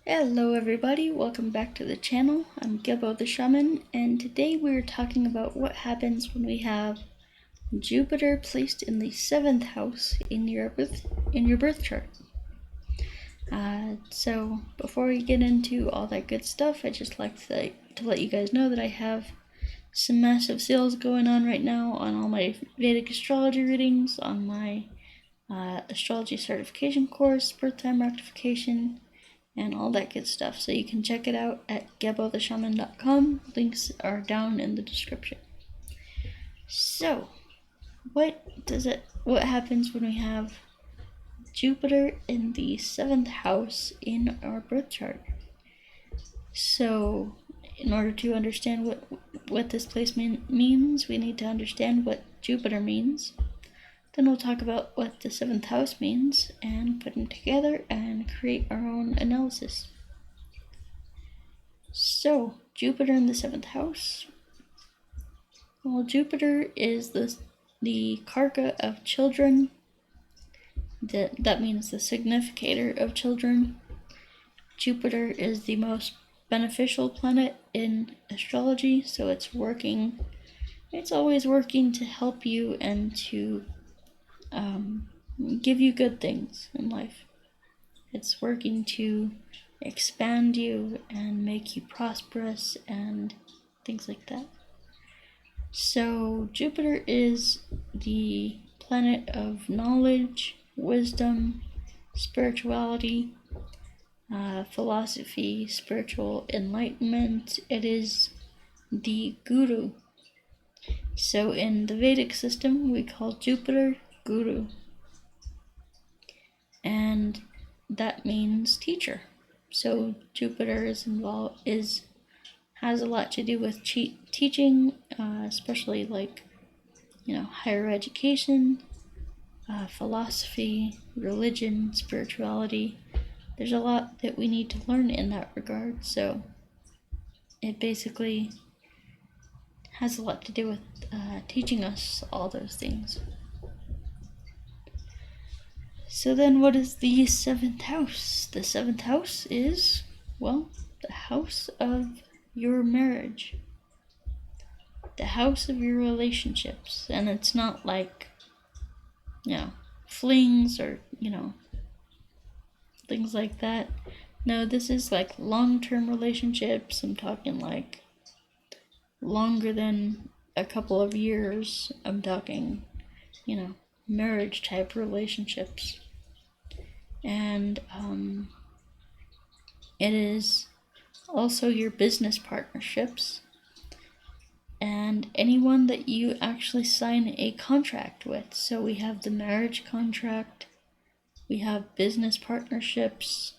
Hello everybody, welcome back to the channel. I'm Gebo the Shaman, and today we're talking about what happens when we have Jupiter placed in the 7th house in your birth chart. So before we get into all that good stuff, I'd just like to let you guys know that I have some massive sales going on right now on all my Vedic astrology readings, on my astrology certification course, birth time rectification, and all that good stuff. So you can check it out at gebotheshaman.com. Links are down in the description. So, what happens when we have Jupiter in the 7th house in our birth chart? So, in order to understand what this placement means, we need to understand what Jupiter means. Then we'll talk about what the 7th house means and put them together and create our own analysis. So, Jupiter in the 7th house. Well, Jupiter is the karka of children. That means the significator of children. Jupiter is the most beneficial planet in astrology, so it's always working to help you and to give you good things in life. It's working to expand you and make you prosperous and things like that. So Jupiter is the planet of knowledge, wisdom, spirituality, philosophy, spiritual enlightenment. It is the guru. So in the Vedic system, we call Jupiter Guru. And that means teacher. So Jupiter has a lot to do with teaching, especially higher education, philosophy, religion, spirituality. There's a lot that we need to learn in that regard, so it basically has a lot to do with teaching us all those things. So then what is the 7th house? The 7th house is, well, the house of your marriage. The house of your relationships. And it's not like, flings or, things like that. No, this is like long-term relationships. I'm talking like longer than a couple of years. I'm talking, marriage type relationships. And it is also your business partnerships and anyone that you actually sign a contract with. So we have the marriage contract, we have business partnerships,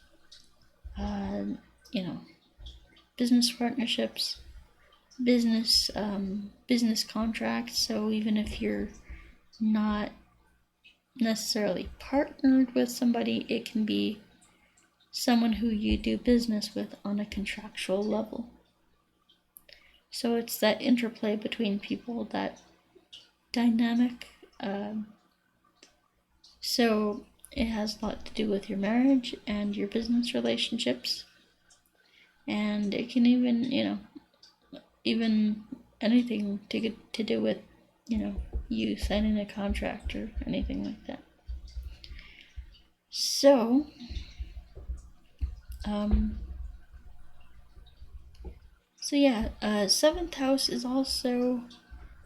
business partnerships, business contracts. So even if you're not necessarily partnered with somebody, it can be someone who you do business with on a contractual level. So it's that interplay between people, that dynamic. So it has a lot to do with your marriage and your business relationships. And it can even, even anything to do with, you signing a contract or anything like that. So, 7th house is also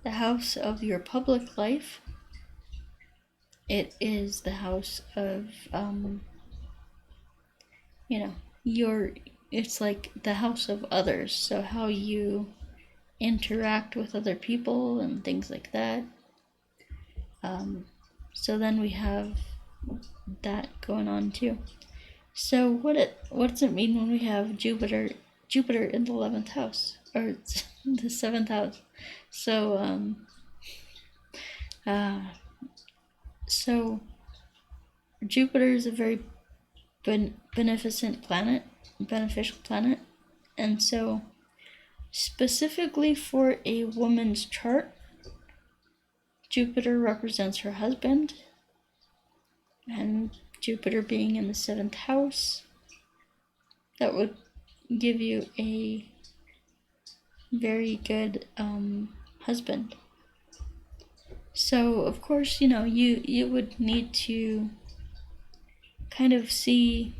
the house of your public life. It is the house of, it's like the house of others. So how you interact with other people and things like that. So then we have that going on too. So what does it mean when we have Jupiter in the 11th house or the 7th house? So so Jupiter is a very beneficial planet, and so specifically for a woman's chart, Jupiter represents her husband, and Jupiter being in the 7th house, that would give you a very good husband. So of course, you would need to kind of see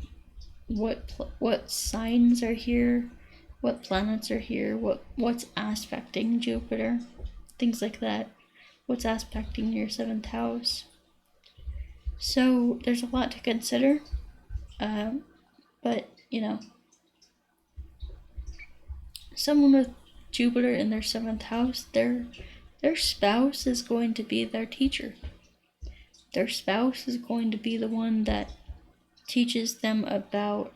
what signs are here, what planets are here, what's aspecting Jupiter, things like that. What's aspecting your 7th house. So there's a lot to consider, but someone with Jupiter in their 7th house, their spouse is going to be their teacher. Their spouse is going to be the one that teaches them about,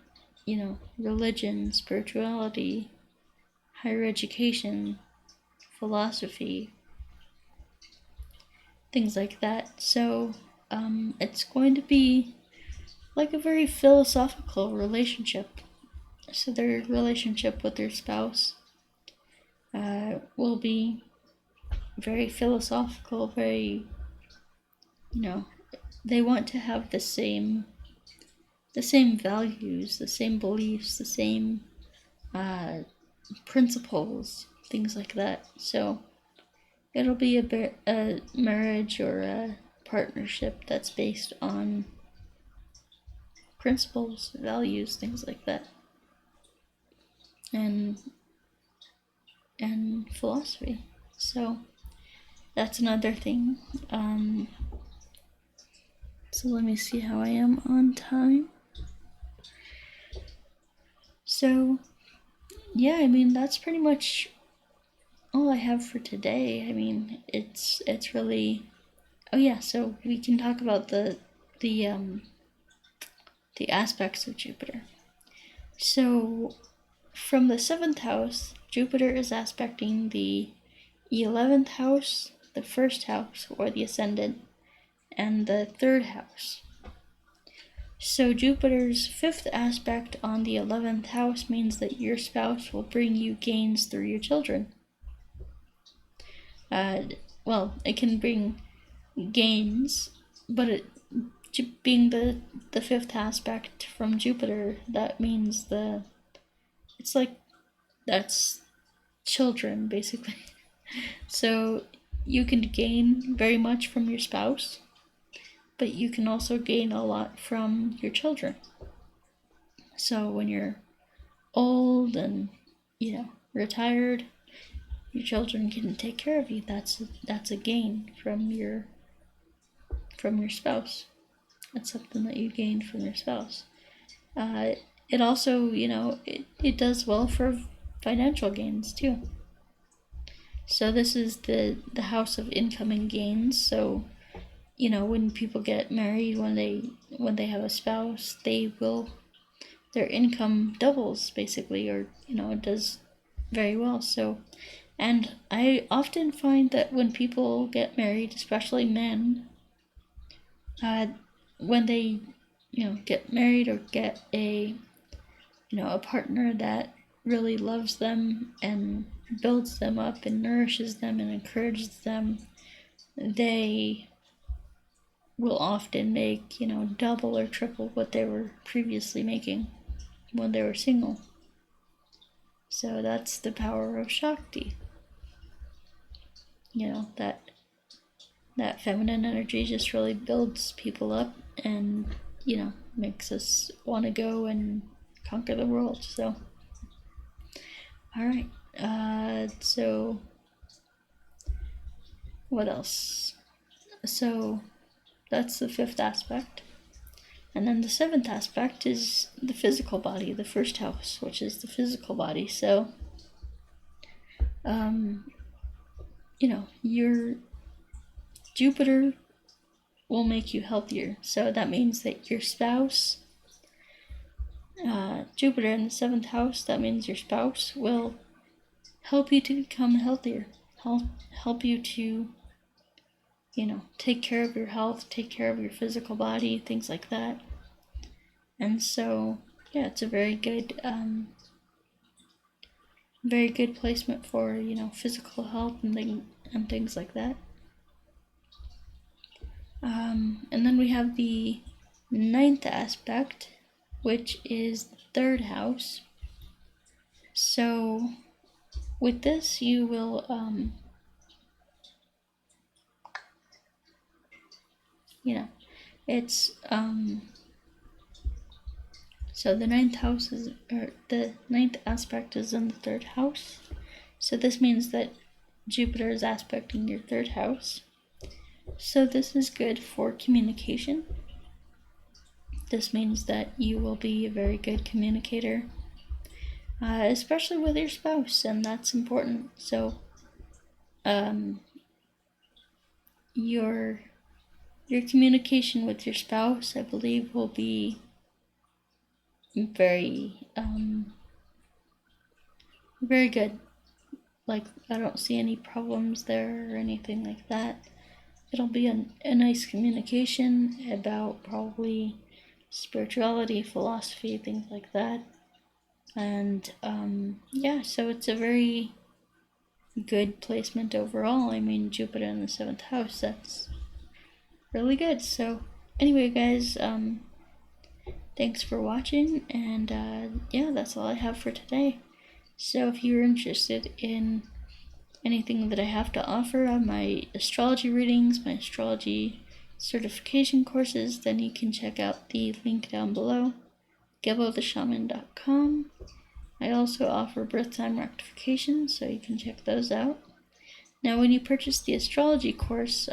religion, spirituality, higher education, philosophy, things like that. So it's going to be like a very philosophical relationship. So their relationship with their spouse will be very philosophical, very, they want to have the same values, the same beliefs, the same principles, things like that. So it'll be a marriage or a partnership that's based on principles, values, things like that, and philosophy. So that's another thing. So let me see how I am on time. So yeah, I mean, that's pretty much all I have for today. I mean, it's really, oh yeah, so we can talk about the aspects of Jupiter. So from the 7th house, Jupiter is aspecting the 11th house, the 1st house, or the ascendant, and the 3rd house. So Jupiter's 5th aspect on the 11th house means that your spouse will bring you gains through your children. Well, it can bring gains, but being the 5th aspect from Jupiter, that means it's like that's children, basically. So you can gain very much from your spouse, but you can also gain a lot from your children. So when you're old and retired, your children can take care of you. That's a gain from your spouse. That's something that you gain from your spouse. It also, it does well for financial gains too. So this is the house of incoming gains. So when people get married, when they have a spouse, their income doubles basically, or it does very well. So, and I often find that when people get married, especially men, when they get married or get a partner that really loves them and builds them up and nourishes them and encourages them, they will often make double or triple what they were previously making when they were single. So that's the power of Shakti. That feminine energy just really builds people up and makes us want to go and conquer the world. So all right, so what else? So that's the 5th aspect. And then the 7th aspect is the physical body, the 1st house, which is the physical body. So your Jupiter will make you healthier. So that means that your spouse, Jupiter in the 7th house, that means your spouse will help you to become healthier, help you to take care of your health, take care of your physical body, things like that. And so yeah, it's a very good placement for physical health and things like that. And then we have the 9th aspect, which is 3rd house. So with this, you will, it's, so the 9th house is, or the 9th aspect is in the 3rd house. So this means that Jupiter is aspecting your 3rd house. So this is good for communication. This means that you will be a very good communicator, especially with your spouse, and that's important. So your communication with your spouse, I believe, will be very very good. Like, I don't see any problems there or anything like that. It'll be a nice communication about probably spirituality, philosophy, things like that. And yeah, so it's a very good placement overall. I mean, Jupiter in the 7th house, that's really good. So anyway, guys, thanks for watching, and yeah, that's all I have for today. So if you're interested in anything that I have to offer on my astrology readings, my astrology certification courses, then you can check out the link down below, GeboTheShaman.com. I also offer birth time rectification, so you can check those out. Now, when you purchase the astrology course,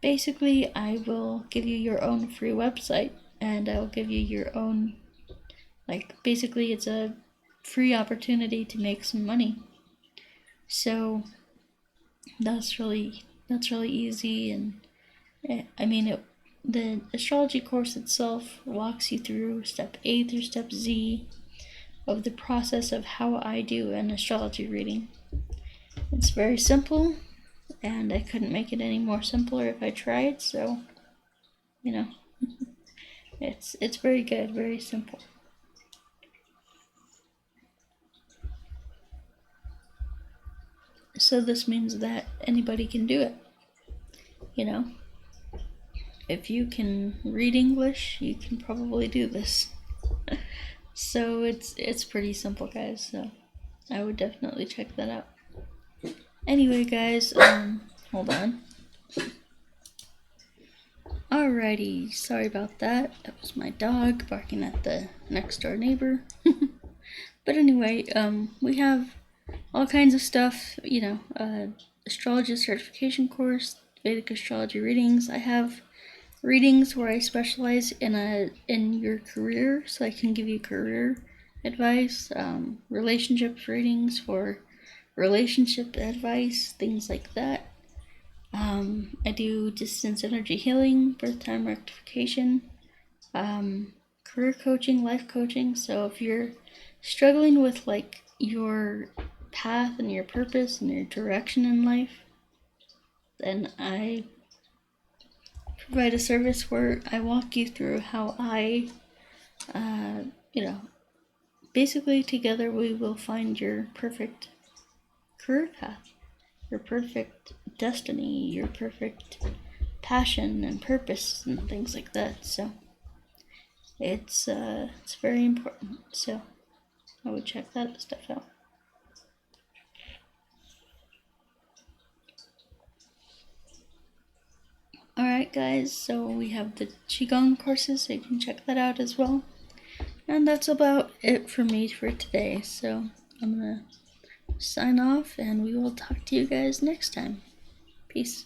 basically I will give you your own free website, and I'll give you your own, like, basically it's a free opportunity to make some money. So that's really easy, and I mean, the astrology course itself walks you through step A through step Z of the process of how I do an astrology reading. It's very simple, and I couldn't make it any more simpler if I tried, so, you know, it's very good, very simple. So this means that anybody can do it, you know. If you can read English, you can probably do this. So it's pretty simple, guys, so I would definitely check that out. Anyway, guys, hold on. Alrighty, sorry about that. That was my dog barking at the next door neighbor. But anyway, we have all kinds of stuff, you know, astrology certification course, Vedic astrology readings. I have readings where I specialize in your career, so I can give you career advice, relationships readings for relationship advice, things like that. I do distance energy healing, birth time rectification, career coaching, life coaching. So if you're struggling with like your path and your purpose and your direction in life, then I provide a service where I walk you through how I, you know, basically together we will find your perfect career path, your perfect destiny, your perfect passion and purpose and things like that. So it's very important. So I would check that stuff out. Alright, guys, so we have the Qigong courses, so you can check that out as well. And that's about it for me for today. So I'm gonna sign off, and we will talk to you guys next time. Peace.